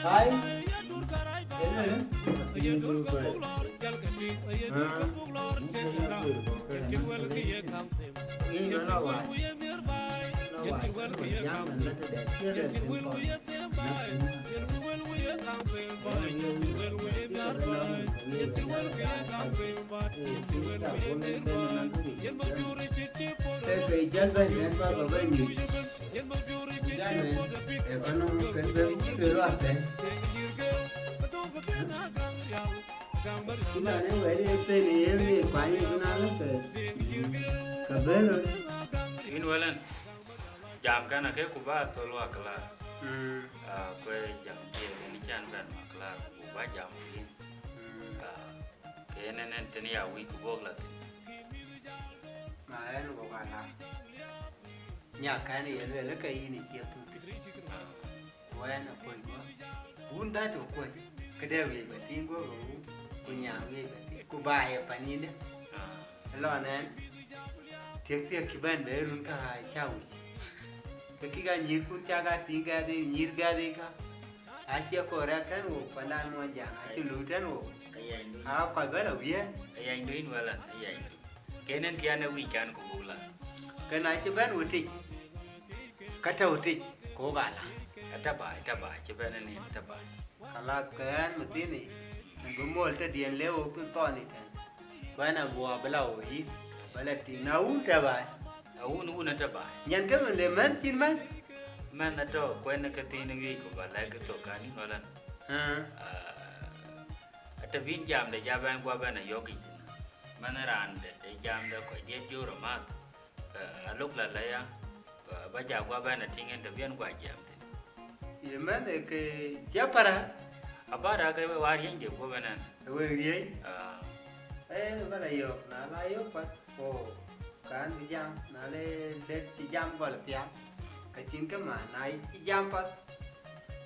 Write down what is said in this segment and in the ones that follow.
Hai. Inwalan jam kana ke kuba tolwa kala kwe jam ke ni chan ban makla kuba jam yin ke nenen teni ya wi kubogla Ma en go gala. Nya kan ye le ka yini ke puti. Wa na ko go. Bunda to ko. Kada we ba tingo go. Ku nya we ba ti. Ku ba ye panine. Lo nen. Tiek ki ban be run ka ha chau. Ke ki ga nyir kun cha ga tinga de nyir ga de ka. A che ko ra kan wo pandan mo ja. A che lu tan wo. Ha ko ba la wi. ay nduin wala ay kenen kiana wi kan kubula Cái này chứ bên uti. Kata uti ko gala. taba chebana ni taba Kala kan mutini. Ngumol ta dien leo tu to ni tan. Bana bua belau yi. Bala ti na u taba. una taba Nyan ka man le man tin man. man na to kwen ka tin wi ko bala ka to kan wala ata bin jam de jaban kwa bana yogi man ran de jam de ko je juro mat aluk la ya ba ja kwa bana tingen de bien kwa jam Ye man de ke japara. abara ka war yin de ko bana We ri. Bala yo na la yo pat. O kan bi jam na le ti jam bol tiam. Ka chin ka ma nai ti jam pat.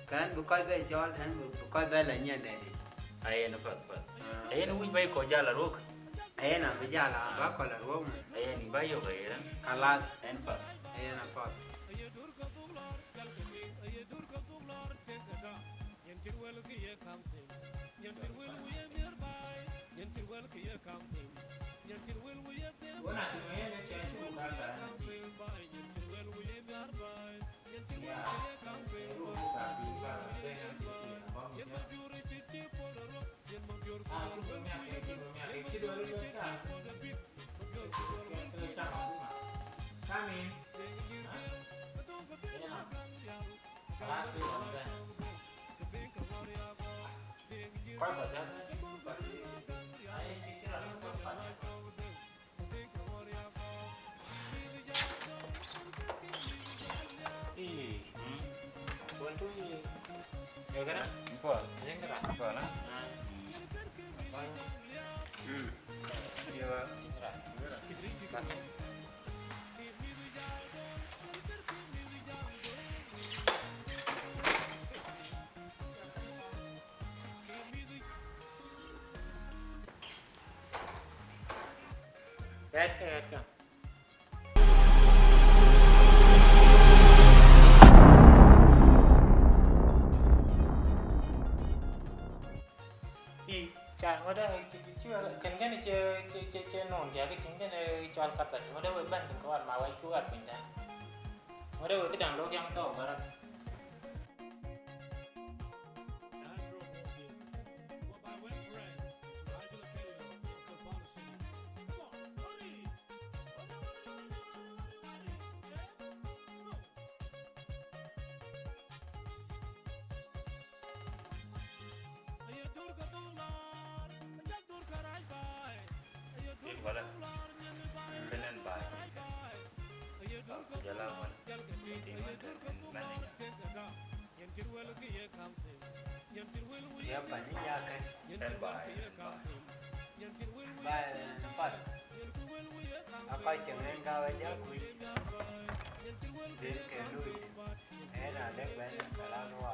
Kan bu coi ve chol tan bu coi ve la nyen de. ay na pat ay na wi bai ko jala rok Ayan na bijala ba ko la ro mo. ay ni ba yo ga era Kala en pat ayan na pa. yo ga na ko yen ga ko na Yo. Eka. Chả có đây chưa cần cái này chưa nổn giá cái chính cái này cho ăn cặp bẩn có đây với bẩn có ăn màu ấy chú ăn bình thường có đây với cái đằng lỗ giang to mà wala kenen ba jala wala timan de man Ya pa ni ya kan. en ba Ba na pa. Apa chừng lên cao ấy giá quý. Đến cái nuôi. Thế là đến bên cả lao noa.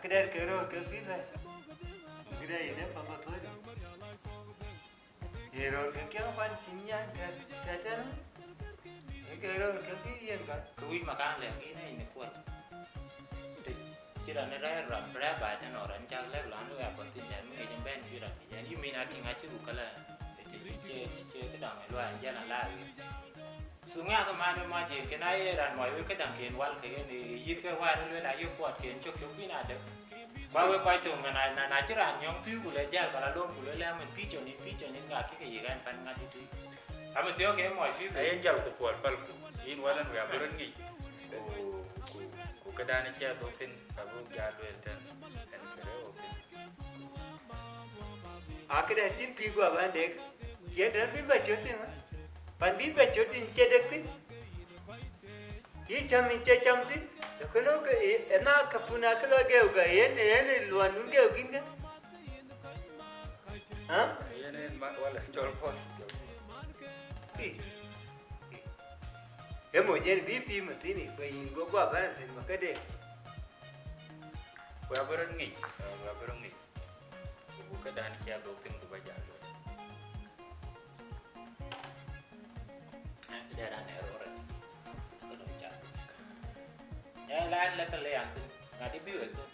Cái đây cái rồi cái biết vậy. Cái đây nó phải có thôi. Thì rồi cái kéo quan chính nha cái đó. cái đó cái yên cả Kui makan le ki ne ko. Chỉ là nó ra bài nó ran chak le lan lo ya kon tin ya mi ngi ben ki ra ya ni mi na tinga chi ku kala che cái đằng này lo ya na la sunga ka ma je ke nai ran moi cái đằng ken wal ke ni yit ke wa lo la yo kwat ken chok chok pi na de ba we kai tung na chi ran nyong pi ku le ja ka la lom ku le la mình pi cho ni ga ki ke yi ran pan nga ti tu a me teo ke moi pi ai en jal to por pal ku in walan wa buran ngi ku kada ni cha do tin ka bu ga do ten en kere o akhirnya tin pi gua bandek dia dan bin baca tin pan bin baca tin cedek tin ye cham tin kalau ke ena kapuna kalau geu ga yen luan nun geu kin kan ha yen en ma wala jol por em mau jadi bibi mati ni bayin gua ban tin makade wa buran ngi ku kada ni cha do tin du ba ja do dia ran error ko no cha ya la ka le ang nga di bi itu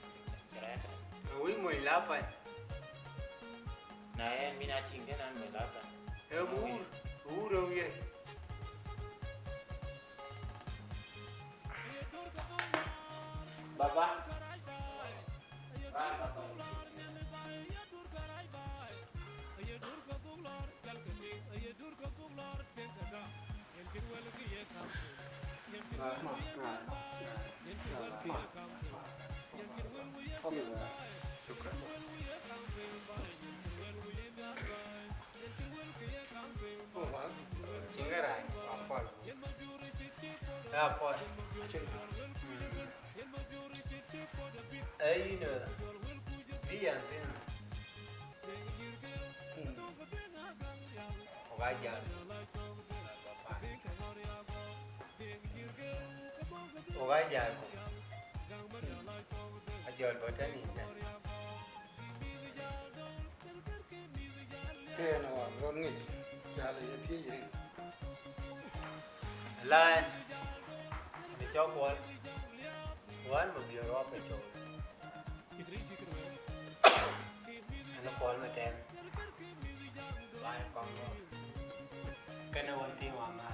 kira ka ui mui lapan na en mina ching ke nan me la ka uro ye baba Cinggarai apa ấy nữa đi ăn thế nào gái giờ gái giờ giờ có thế này cái nào ron nghỉ giờ là gì thế lan để cho quán một điều đó phải chỗ nó quán mà tem lại còn cái nào anh tin hoàng à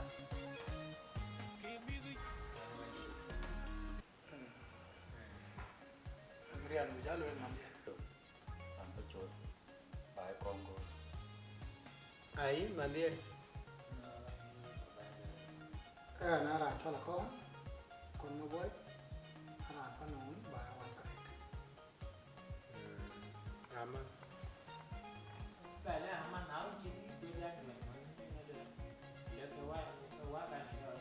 rian bây giờ luôn làm gì am pa chot bai kongo ấy mà đi nó là cho là con nó với là con nó bà hoàn cảnh ama Vậy là mình áo chỉ đi ra thì mình mới được. Giờ tôi quá bạn rồi.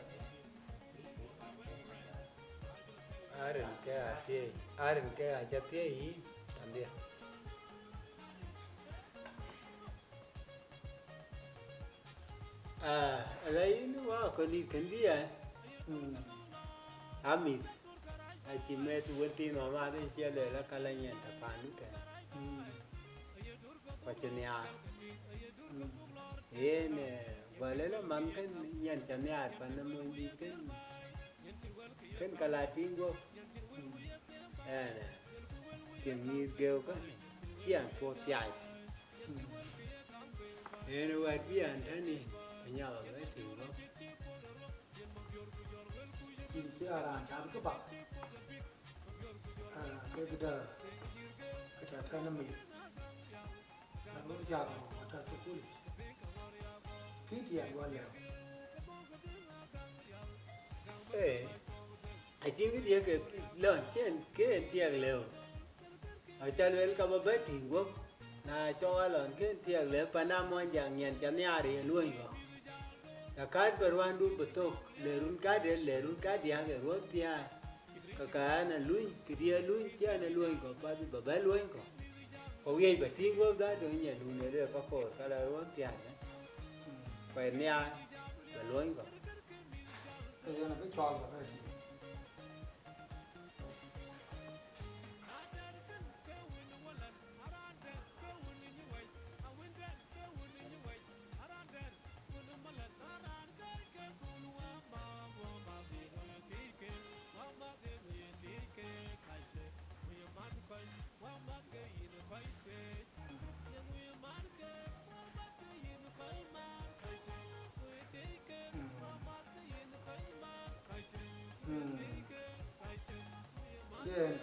arin ke ajat ye yi ande lấy nó quá còn đi cần đi à amit achi me tu wenti no ma de che le la kala nyen ta pa nu ke pa che ne a ne vale la man ken nyen cha ne a pa na mo di ken kala tingo ne tiền mi gêu ka chiang po tiai ne wa bi an thani nya la le tingo cái là chạm cái bậc cái đờ cái trà thay nó mịn là nó giàu mà ta sẽ cúi kí tiền qua lèo chính cái dia ke lon chen ke tiang leo ở cha lên ka ba be ting quốc na cho lon ke tiang leo pa na mo yang nyen cha nya ri luoi go ka kad berwan du betok lerun ka dia ke ro tia ka na lui ki dia lui cha na luoi go pa ba ba luoi go ko ye ba ting quốc da do nya du ne de ka ko ka la ro tia ne pa nya ba luoi go bây giờ là cái tròn của cái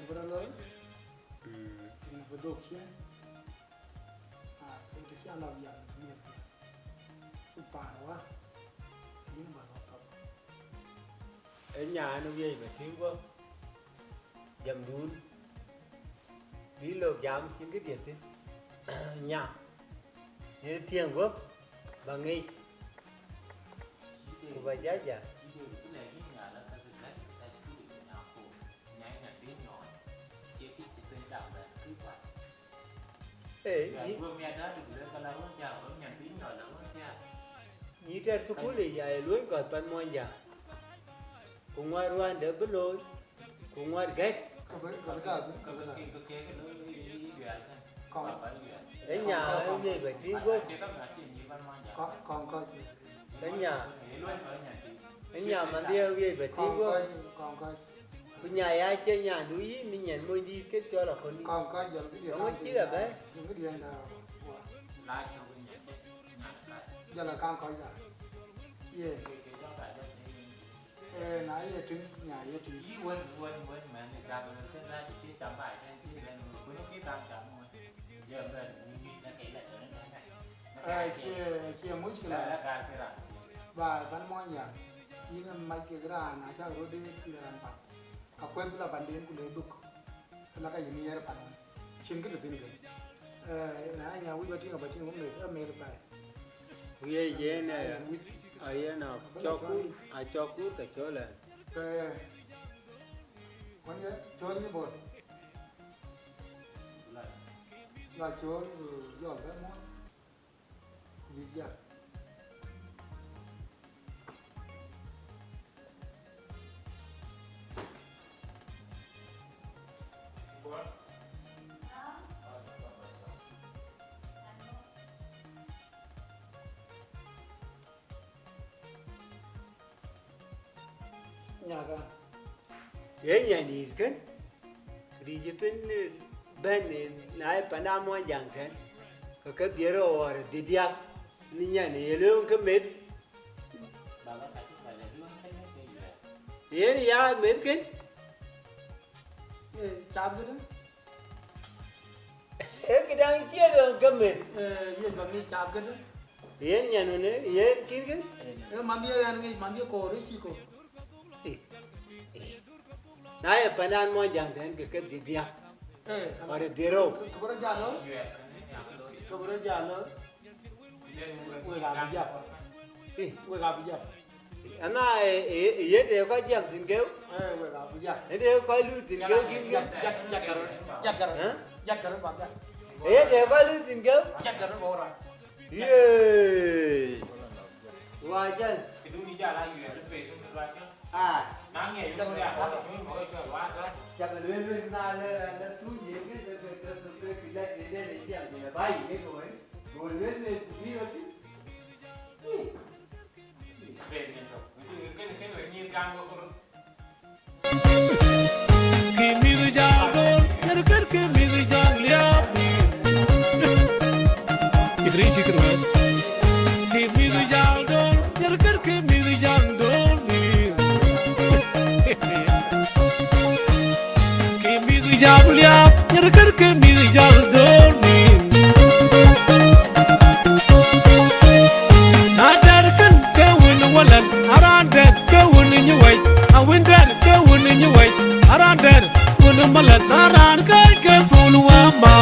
bữa lỡ in bữa đồ kia thì cái kia làm dạng miệt tụt bà quá yên bà tập ở nhà nó về mà thiếu quá dầm đun đi lột giảm trên cái điện thế nhà như thiêng vấp và nghi của bà giá giả như thế tôi cũng lấy dài luôn còn pan mòn giả cùng ngoài ruan đỡ bớt lôi cùng ngoài ghét ở nhà em gì vậy tí quá còn ở nhà mà đi về vậy tí quá cái nhà ai chơi nhà núi mình nhận môi đi kết cho là con đi còn coi giờ cái không có chỉ là đấy những cái điện là giờ là con coi giờ yeah nãy giờ trứng nhà giờ trứng quên mà người ta cái ra chỉ chấm bài nên chỉ là cuối nó cái tam chấm thôi giờ mình nó kể lại cho nó kia mỗi cái là và văn môi nhà ini mai cái ra nãy giờ rồi đi làm bạn các quen là bạn đến cũng lấy đục là cái gì nhớ bạn chính cái gì nãy nhà quý bà trứng cũng lấy mệt bài vậy vậy này ấy nào cho cú cái chỗ là con nhớ cho như bột là cho giỏi cái món vịt giặt nhà ra dễ nhà đi cái đi chỉ tin bên này pana mua giang cái cái điều rồi đi đi ni nhà này luôn cái mệt dễ ya mệt cái chạm cái đó cái đang chia được cái mệt như bằng cái chạm cái đó dễ nhà nó này dễ kia cái mandi ko rồi chi ko này pana mua giang cái đi đi और देरो खबर जानो वो गा बिया ana ये देखो का जब दिन के वो गा बिया ये देखो का लू दिन के की जट कर बात ये देखो लू दिन के जट कर बोल रहा ये वाजन Indonesia là gì vậy? Về chúng ta chứ. Nắng nghề chúng ta có được những mỗi chuyện quá đó. chắc là lên na là tu gì cái này thì là bay cái rồi lên đi rồi chứ Về miền Trung, cái người nhiên cam của con. Kimi jago, kerker kimi jaglia. Idris ikram. Kimi jago, kerker kimi jagdo. Kimi jaglia, kerker kimi jagdo. Nadarkan kawin walan, arandan kawin nyuway, awindan kawin nyuway, arandan kawin malan, aran kay kawin wa ma.